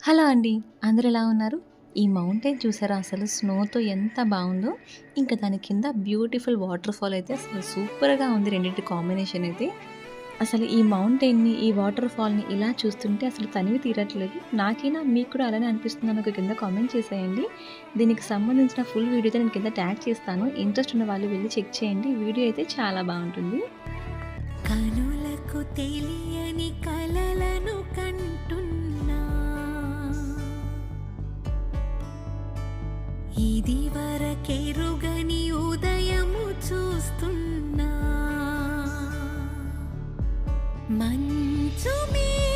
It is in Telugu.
హలో అండి. అందరూ ఎలా ఉన్నారు? ఈ మౌంటైన్ చూసారా అసలు స్నోతో ఎంత బావుందో. ఇంకా దాని కింద బ్యూటిఫుల్ వాటర్ ఫాల్ అయితే అసలు సూపర్‌గా ఉంది రెండిటి కాంబినేషన్ అయితే. అసలు ఈ మౌంటైన్‌ని, ఈ వాటర్ ఫాల్‌ని ఇలా చూస్తుంటే అసలు తనివి తీరట్లేదు. నాకైనా మీకు కూడా అలానే అనిపిస్తుందా నాకు కింద కామెంట్ చేసేయండి. దీనికి సంబంధించిన ఫుల్ వీడియో అయితే నేను కింద ట్యాగ్ చేస్తాను. ఇంట్రెస్ట్ ఉన్న వాళ్ళు వెళ్లి చెక్ చేయండి. వీడియో అయితే చాలా బావుంటుంది. కనులకు తెలియని కలలను కంటున్నా, ఇది వరకెరుగని ఉదయము చూస్తున్నా. మంచు మీద